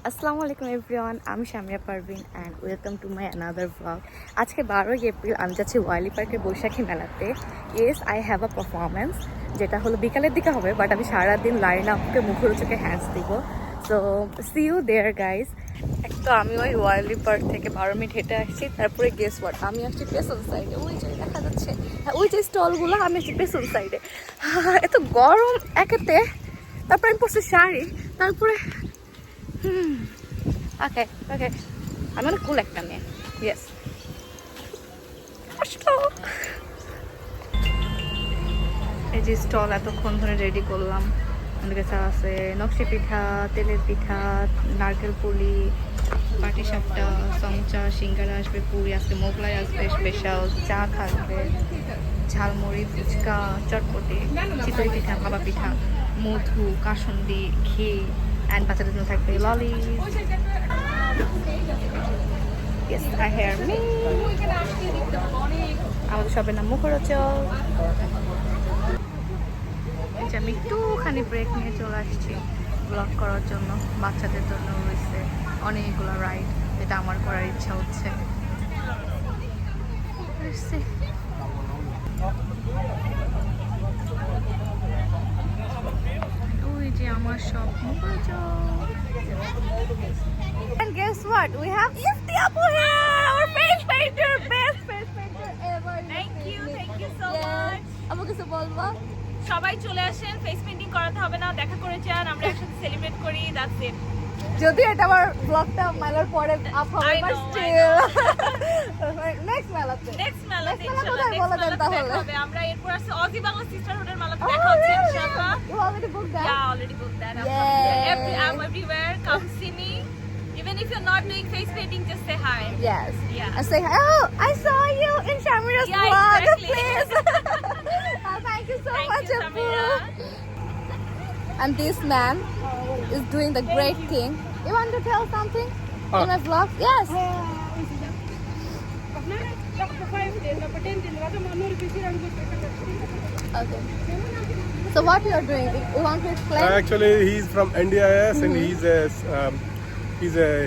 আসসালামু আলাইকুম এভরিওয়ান, আমি Shamia Parvin and welcome to my another blog. আজকে 12 এপ্রিল আমি যাচ্ছি ওয়াইলি পার্কের বৈশাখী মেলাতে। Yes, I have a performance, যেটা হলো বিকালের দিকে হবে, বাট আমি সারাদিন লাইন আপকে মুখরোচকে হ্যান্ডস দিব। So see you there guys. তো আমি ওই ওয়াইলি পার্ক থেকে 12 মিনিট হেঁটে আসছি। তারপরে গেস ওয়াট, আমি আসছি পেছন সাইডে, ওই যে দেখা যাচ্ছে, হ্যাঁ ওই যে স্টলগুলো, আমি আসছি পেছন সাইডে। এত গরম একেতে, তারপরে আমি পরছি শাড়ি, তারপরে ওকে ওকে আমি অনেক কুল একটা মেয়ে। ইয়েস, এই যে স্টল এতক্ষণ ধরে রেডি করলাম। আমাদের কাছে আছে নকশি পিঠা, তেলের পিঠা, নারকেল পুলি, পাটি সাপটা, চমচা, সিঙ্গারা আসবে, পুরি আসবে, মোগলাই আসবে, স্পেশাল চা থাকবে, ঝালমুড়ি, ফুচকা, চটপটি, চিতই পিঠা, ভাপা পিঠা, মধু, কাসুন্দি, ঘি, অ্যান্ড বাচ্চাদের জন্য থাকবে ললি। Yes, I hear me. আমাদের সবের নাম মুখরোচক। এই যে আমি একটুখানি ব্রেক নিয়ে চলে আসছি ব্লগ করার জন্য। বাচ্চাদের জন্য রয়েছে অনেকগুলো রাইড, যেটা আমার করার ইচ্ছা হচ্ছে। ওই যে আমার সব মুখরোচক। And guess what? We have Ifti Apu here, our face painter, best face painter ever. Thank you so much. আপু কিছু বলবো? সবাই চলে আসেন, ফেস পেইন্টিং করাতে হবে না, দেখা করে যান, আমরা একসাথে সেলিব্রেট করি, দ্যাটস ইট। যদি এটা আমার ব্লগটা মেলার পরে আপ হবে, বাট স্টিল নেক্সট মেলাতে ইনশাআল্লাহ কোথায় বলে দেন তাহলে? হবে। আমরা এরপর আছে অজি বাংলা সিস্টারহুডের মেলাতে দেখা হচ্ছে ইনশাআল্লাহ। You already booked that? Yeah, already booked that. Yay. I'm everywhere. Come see me. Even if you're not doing face painting, just say hi. Yes. Yeah. And say, oh, I saw you in Shamira's Yeah, vlog, exactly. please. Thank you so Thank much, you, Apu. Samira. And this man is doing the great thing. You want to tell something in my vlog? Yes. Okay. So what you are doing? You want to explain? Actually, he's from NDIS and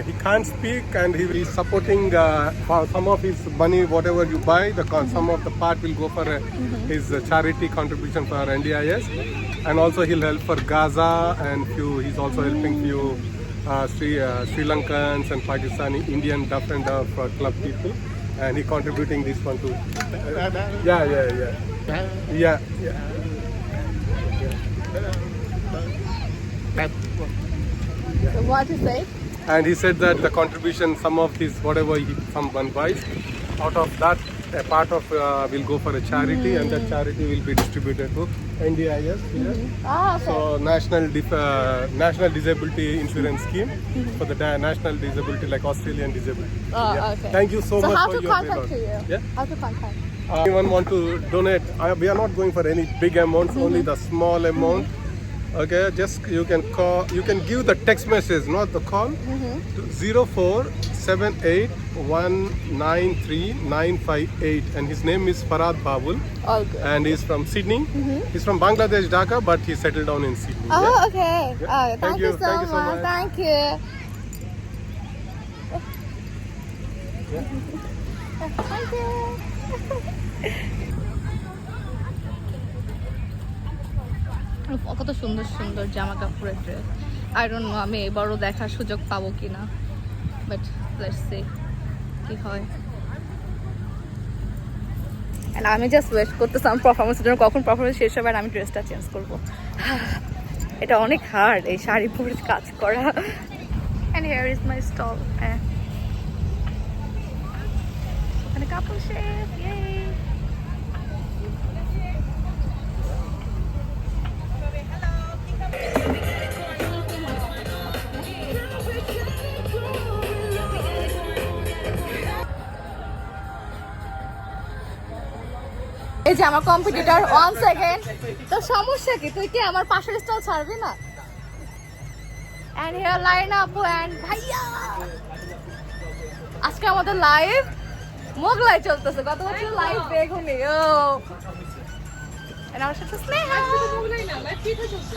he can't speak and he's supporting for some of his money, whatever you buy, some of the part will go for his charity contribution for NDIS, and also he'll help for Gaza and he's also helping few Sri Lankans and Pakistani, Indian deaf and club people, and he contributing this one too. Yeah. So what you say? And he said that the contribution, some of this, whatever someone buys, out of that, a part of will go for a charity, and that charity will be distributed to NDIS here. So National Disability Insurance Scheme for the national disability, like Australian disability. Okay. Thank you so So much how for to your contact favor. you? Yeah. How to contact? Anyone want to donate? We are not going for any big amounts, only the small amount. Okay, just you can call. You can give the text message, not the call. To 0478193958, and his name is Farad Babul, All good. and he's from Sydney. He's from Bangladesh, Dhaka, but he settled down in Sydney. Oh, yeah? okay. Oh, thank you so Thank you so much. much. Thank you. Thank you. কত সুন্দর সুন্দর জামা কাপড়ের dress. I don't know আমি এবারও দেখার সুযোগ পাবো কিনা, বাট লেটস সি কি হয়। And আমি জাস্ট ওয়েট করতেছিলাম পারফরমেন্সের জন্য, কখন পারফরমেন্স শেষ হবে আর আমি ড্রেসটা চেঞ্জ করব। এটা অনেক হার্ড এই শাড়ি পরে কাজ করা। And here is my stall. এখানে কাপড় শেফ, ইয়ে। এই যে আমার কম্পিটিটর, 1 সেকেন্ড। তো সমস্যা কি, তুই কি আমার পাশের স্টল ছাড়বি না? And here line up and ভাইয়া, আজকে আমাদের লাইভ মোগলাই চলতেছে, গত বছর লাইভ বেগুনি। আমার সাথে স্নেহা,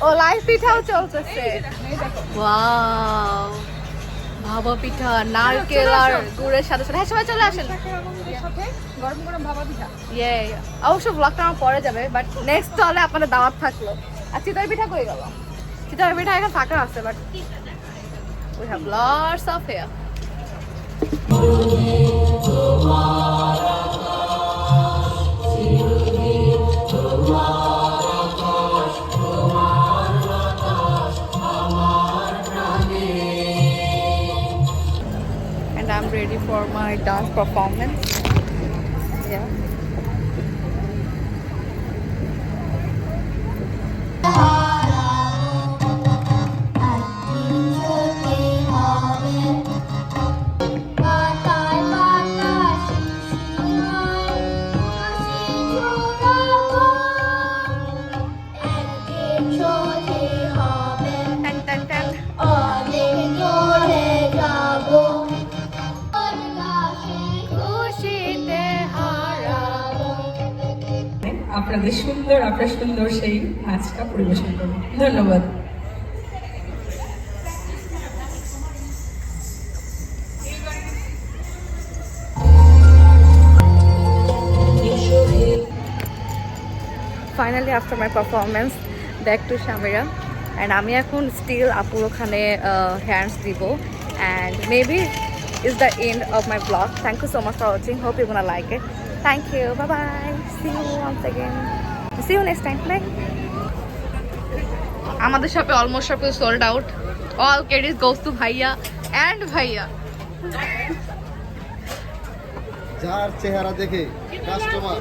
ও লাইভ পিঠাও চলতেছে। ওয়াও, ভাপা পিঠা নারকেল আর গুড়ের সাথে সাথে। হ্যাঁ সবাই চলে আসেন। গরম গরম ভাপা পিঠা। ইয়ে অবশ্য ব্লগটা আমার পরে যাবে, বাট নেক্সট তাহলে আপনাদের দাওয়াত থাকলো। আর চিতই পিঠা কই গেল? চিতই পিঠা এখন ফাঁকা আছে, but we have lots of here. And I'm ready for my dance performance. Yeah. Tan, tan, tan. খুশিতে হারাবো। আপনাদের সুন্দর আপনার সুন্দর সেই নাচটা পরিবেশন করুন। ধন্যবাদ। Finally after my performance back to Shamira, and আমি এখন still আপুর ওখানে hands দিব, and maybe is the end of my vlog. Thank you so much for watching. Hope you're gonna like it. Thank you. Bye bye. See you once again. See you next time. Bye. আমাদের শপে almost সব sold out. All credit goes to ভাইয়া and ভাইয়া। যার চেহারা দেখে customer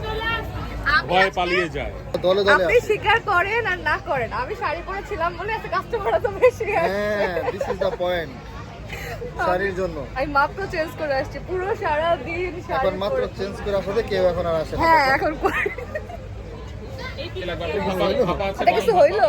ভয় পালিয়ে যায়। দলে দলে আপনি আসে। স্বীকার করেন আর না করেন, আমি শাড়ি পরেছিলাম বলে এত কাস্টমার তো বেশি হ্যাঁ, দিস ইজ দ্য পয়েন্ট। শাড়ির জন্য আমি মাত্র চেঞ্জ করে আসছি, পুরো সারা দিন শাড়ি এখন মাত্র পরে। চেঞ্জ করে আসলে কেউ এখন আর আসে না। হ্যাঁ এখন এটা কিছু হইলো?